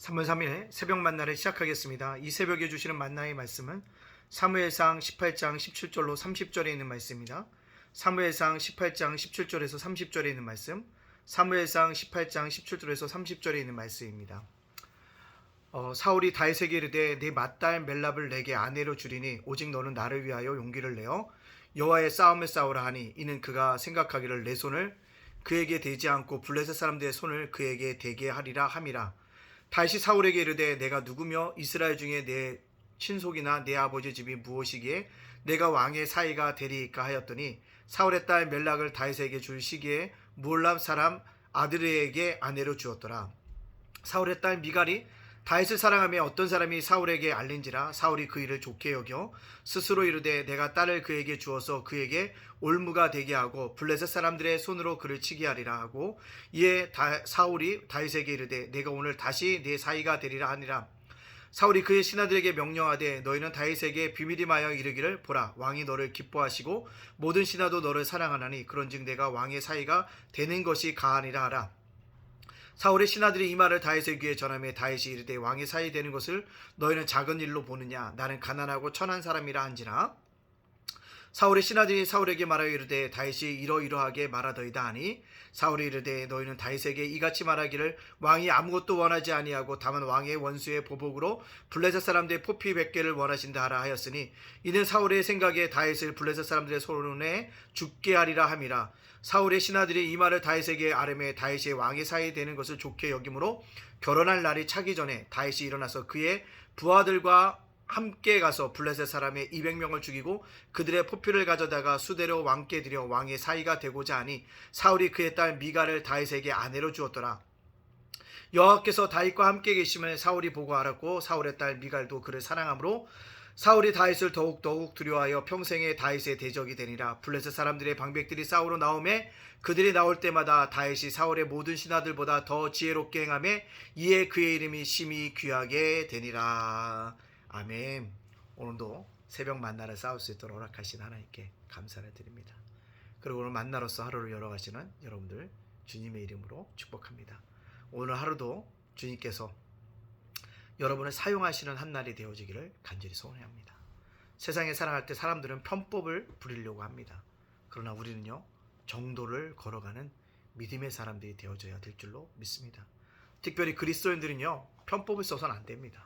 3월 3일 새벽 만나를 시작하겠습니다. 이 새벽에 주시는 만나의 말씀은 사무엘상 18장 17절로 30절에 있는 말씀입니다. 사무엘상 18장 17절에서 30절에 있는 말씀, 사무엘상 18장 17절에서 30절에 있는 말씀입니다. 사울이 다윗에게 이르되 네 맏딸 멜랍을 내게 아내로 주리니 오직 너는 나를 위하여 용기를 내어 여호와의 싸움을 싸우라 하니 이는 그가 생각하기를 내 손을 그에게 대지 않고 블레셋 사람들의 손을 그에게 대게 하리라 함이라. 다윗이 사울에게 이르되 내가 누구며 이스라엘 중에 내 친속이나 내 아버지 집이 무엇이기에 내가 왕의 사이가 되리이까 하였더니 사울의 딸 멜락을 다윗에게 줄 시기에 무올람 사람 아드레에게 아내로 주었더라. 사울의 딸 미갈이 다윗을 사랑하며 어떤 사람이 사울에게 알린지라 사울이 그 일을 좋게 여겨 스스로 이르되 내가 딸을 그에게 주어서 그에게 올무가 되게 하고 블레셋 사람들의 손으로 그를 치게 하리라 하고 이에 사울이 다윗에게 이르되 내가 오늘 다시 네 사이가 되리라 하니라. 사울이 그의 신하들에게 명령하되 너희는 다윗에게 비밀임하여 이르기를 보라 왕이 너를 기뻐하시고 모든 신하도 너를 사랑하나니 그런즉 내가 왕의 사이가 되는 것이 가하니라 하라. 사울의 신하들이 이 말을 다윗의 귀에 전하며 다윗이 이르되 왕의 사이 되는 것을 너희는 작은 일로 보느냐 나는 가난하고 천한 사람이라 한지라. 사울의 신하들이 사울에게 말하여 이르되 다윗이 이러이러하게 말하더이다 하니 사울이 이르되 너희는 다윗에게 이같이 말하기를 왕이 아무것도 원하지 아니하고 다만 왕의 원수의 보복으로 블레셋 사람들의 포피 100개를 원하신다 하라 하였으니 이는 사울의 생각에 다윗을 블레셋 사람들의 손에 죽게 하리라 함이라. 사울의 신하들이 이 말을 다윗에게 아뢰매 다윗이 왕의 사이 되는 것을 좋게 여김으로 결혼할 날이 차기 전에 다윗이 일어나서 그의 부하들과 함께 가서 블레셋 사람의 200명을 죽이고 그들의 포피를 가져다가 수대로 왕께 드려 왕의 사이가 되고자 하니 사울이 그의 딸 미갈을 다윗에게 아내로 주었더라. 여호와께서 다윗과 함께 계심을 사울이 보고 알았고 사울의 딸 미갈도 그를 사랑하므로 사울이 다윗을 더욱 두려워하여 평생에 다윗의 대적이 되니라. 블레셋 사람들의 방백들이 싸우러 나오매 그들이 나올 때마다 다윗이 사울의 모든 신하들보다 더 지혜롭게 행하매 이에 그의 이름이 심히 귀하게 되니라. 아멘. 오늘도 새벽 만나를 싸울 수 있도록 허락하신 하나님께 감사를 드립니다. 그리고 오늘 만나로서 하루를 열어가시는 여러분들 주님의 이름으로 축복합니다. 오늘 하루도 주님께서 여러분을 사용하시는 한날이 되어지기를 간절히 소원합니다. 세상에 살아갈 때 사람들은 편법을 부리려고 합니다. 그러나 우리는요 정도를 걸어가는 믿음의 사람들이 되어져야 될 줄로 믿습니다. 특별히 그리스도인들은요 편법을 써서는 안 됩니다.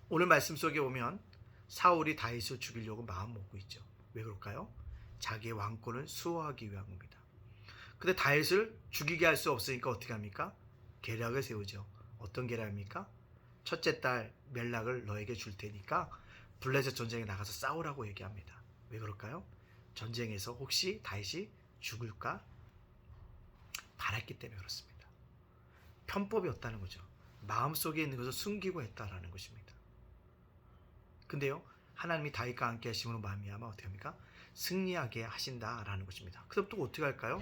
오늘 말씀 속에 보면 사울이 다윗을 죽이려고 마음 먹고 있죠. 왜 그럴까요? 자기의 왕권을 수호하기 위함입니다. 근데 다윗을 죽이게 할 수 없으니까 어떻게 합니까? 계략을 세우죠. 어떤 계략입니까? 첫째 딸 멜락을 너에게 줄 테니까 블레셋 전쟁에 나가서 싸우라고 얘기합니다. 왜 그럴까요? 전쟁에서 혹시 다윗이 죽을까 바랐기 때문에 그렇습니다. 편법이었다는 거죠. 마음속에 있는 것을 숨기고 했다라는 것입니다. 근데요 하나님이 다윗과 함께 하심으로 말미암아 어떻게 합니까? 승리하게 하신다라는 것입니다. 그럼 또 어떻게 할까요?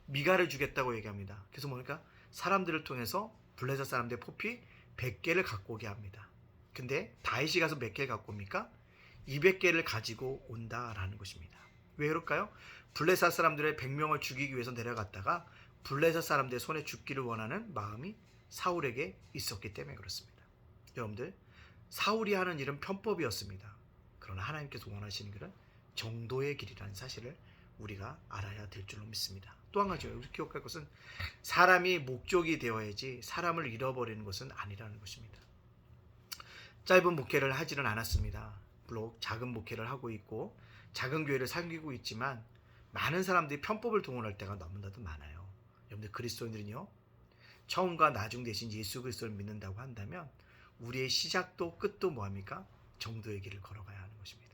미갈을 주겠다고 얘기합니다. 그래서 뭡니까? 사람들을 통해서 블레셋 사람들의 포피 100개를 갖고 오게 합니다. 근데 다윗이 가서 몇 개를 갖고 옵니까? 200개를 가지고 온다라는 것입니다. 왜 그럴까요? 블레셋 사람들의 100명을 죽이기 위해서 내려갔다가 블레셋 사람들의 손에 죽기를 원하는 마음이 사울에게 있었기 때문에 그렇습니다. 여러분들 사울이 하는 일은 편법이었습니다. 그러나 하나님께서 원하시는 것은 정도의 길이라는 사실을 우리가 알아야 될 줄로 믿습니다. 또 한 가지요. 우리 기억할 것은 사람이 목적이 되어야지 사람을 잃어버리는 것은 아니라는 것입니다. 짧은 목회를 하지는 않았습니다. 물론 작은 목회를 하고 있고 작은 교회를 섬기고 있지만 많은 사람들이 편법을 동원할 때가 너무나도 많아요. 여러분들 그리스도인들은요 처음과 나중 대신 예수 그리스도를 믿는다고 한다면 우리의 시작도 끝도 뭐합니까? 정도의 길을 걸어가야 하는 것입니다.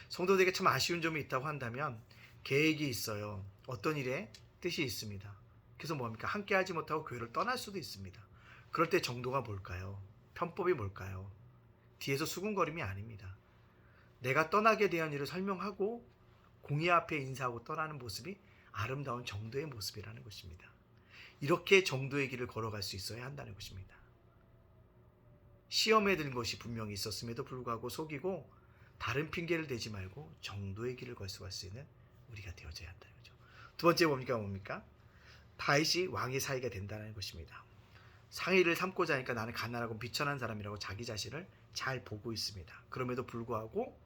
성도들에게 참 아쉬운 점이 있다고 한다면 계획이 있어요. 어떤 일에 뜻이 있습니다. 그래서 뭐합니까? 함께 하지 못하고 교회를 떠날 수도 있습니다. 그럴 때 정도가 뭘까요? 편법이 뭘까요? 뒤에서 수군거림이 아닙니다. 내가 떠나게 대한 일을 설명하고 공의 앞에 인사하고 떠나는 모습이 아름다운 정도의 모습이라는 것입니다. 이렇게 정도의 길을 걸어갈 수 있어야 한다는 것입니다. 시험에 든 것이 분명히 있었음에도 불구하고 속이고 다른 핑계를 대지 말고 정도의 길을 걸어갈 수 있는 우리가 되어져야 한다는 거죠. 두 번째 뭡니까? 다윗이 왕의 사이가 된다는 것입니다. 상의를 삼고자 하니까 나는 가난하고 비천한 사람이라고 자기 자신을 잘 보고 있습니다. 그럼에도 불구하고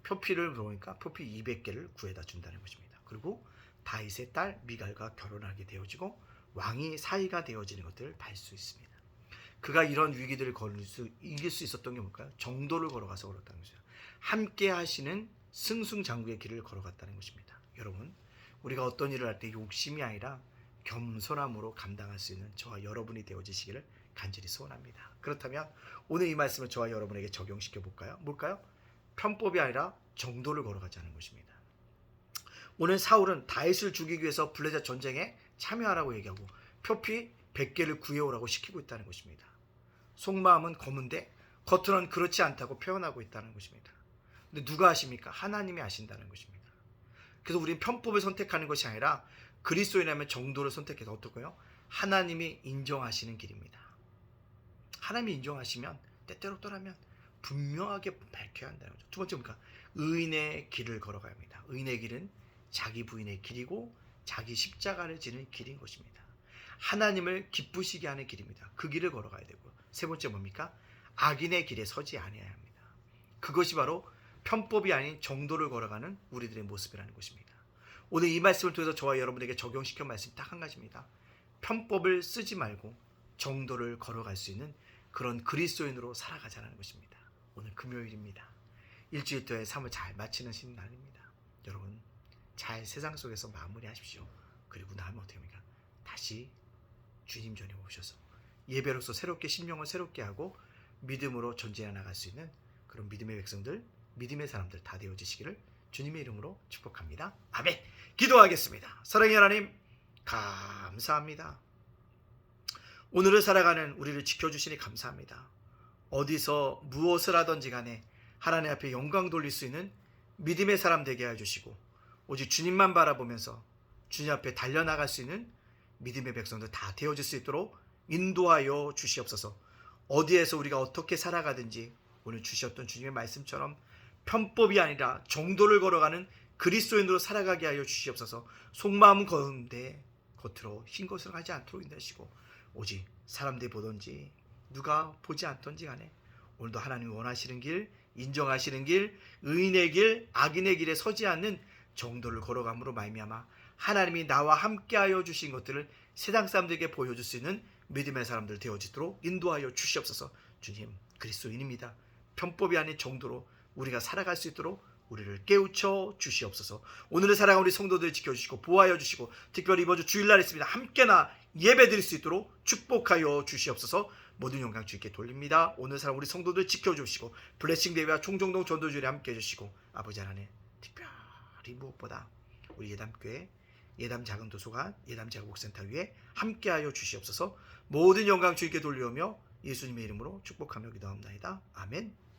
표피를 보니까 표피 200개를 구해다 준다는 것입니다. 그리고 다윗의 딸 미갈과 결혼하게 되어지고 왕이 사위가 되어지는 것들을 볼 수 있습니다. 그가 이런 위기들을 이길 수 있었던 게 뭘까요? 정도를 걸어가서 걸었다는 것이죠. 함께 하시는 승승장구의 길을 걸어갔다는 것입니다. 여러분, 우리가 어떤 일을 할 때 욕심이 아니라 겸손함으로 감당할 수 있는 저와 여러분이 되어지시기를 간절히 소원합니다. 그렇다면 오늘 이 말씀을 저와 여러분에게 적용시켜 볼까요? 뭘까요? 편법이 아니라 정도를 걸어가자는 것입니다. 오늘 사울은 다윗을 죽이기 위해서 블레셋 전쟁에 참여하라고 얘기하고 표피 100개를 구해오라고 시키고 있다는 것입니다. 속마음은 검은데 겉으로는 그렇지 않다고 표현하고 있다는 것입니다. 근데 누가 아십니까? 하나님이 아신다는 것입니다. 그래서 우리는 편법을 선택하는 것이 아니라 그리스도인이라면 정도를 선택해서 어떨까요? 하나님이 인정하시는 길입니다. 하나님이 인정하시면 때때로 떠나면 분명하게 밝혀야 한다는 거죠. 두 번째 뭡니까? 의인의 길을 걸어가야 합니다. 의인의 길은 자기 부인의 길이고 자기 십자가를 지는 길인 것입니다. 하나님을 기쁘시게 하는 길입니다. 그 길을 걸어가야 되고요. 세 번째 뭡니까? 악인의 길에 서지 아니어야 합니다. 그것이 바로 편법이 아닌 정도를 걸어가는 우리들의 모습이라는 것입니다. 오늘 이 말씀을 통해서 저와 여러분에게 적용시켜 말씀이 딱 한 가지입니다. 편법을 쓰지 말고 정도를 걸어갈 수 있는 그런 그리스도인으로 살아가자는 것입니다. 오늘 금요일입니다. 일주일 동안 삶을 잘 마치는 날입니다. 여러분, 잘 세상 속에서 마무리하십시오. 그리고 나면 어떻게 합니까? 다시 주님 전에 오셔서 예배로서 새롭게 심령을 새롭게 하고 믿음으로 전진해 나갈 수 있는 그런 믿음의 백성들, 믿음의 사람들 다 되어지시기를 주님의 이름으로 축복합니다. 아멘. 기도하겠습니다. 사랑의 하나님, 감사합니다. 오늘을 살아가는 우리를 지켜주시니 감사합니다. 어디서 무엇을 하든지 간에 하나님 앞에 영광 돌릴 수 있는 믿음의 사람 되게 해주시고 오직 주님만 바라보면서 주님 앞에 달려나갈 수 있는 믿음의 백성들 다 되어질 수 있도록 인도하여 주시옵소서. 어디에서 우리가 어떻게 살아가든지 오늘 주셨던 주님의 말씀처럼 편법이 아니라 정도를 걸어가는 그리스도인으로 살아가게 하여 주시옵소서. 속마음은 거는데 겉으로 흰 것을 하지 않도록 인도하시고 오직 사람들이 보든지 누가 보지 않던지 간에 오늘도 하나님이 원하시는 길, 인정하시는 길, 의인의 길, 악인의 길에 서지 않는 정도를 걸어감으로 말미암아 하나님이 나와 함께하여 주신 것들을 세상 사람들에게 보여줄 수 있는 믿음의 사람들 되어지도록 인도하여 주시옵소서. 주님, 그리스도인입니다. 편법이 아닌 정도로 우리가 살아갈 수 있도록 우리를 깨우쳐 주시옵소서. 오늘을 살아가는 우리 성도들 지켜주시고 보호하여 주시고 특별히 이번 주 주일날 있습니다. 함께나 예배 드릴 수 있도록 축복하여 주시옵소서. 모든 영광 주님께 돌립니다. 오늘 살아가는 우리 성도들 지켜주시고 블레싱 대회와 총정동 전도주일에 함께해 주시고 아버지 하나님 특별히 무엇보다 우리 예담교회 예담 작은 도서관 예담 작업센터 위에 함께하여 주시옵소서. 모든 영광 주님께 돌리오며 예수님의 이름으로 축복하며 기도합니다. 아멘.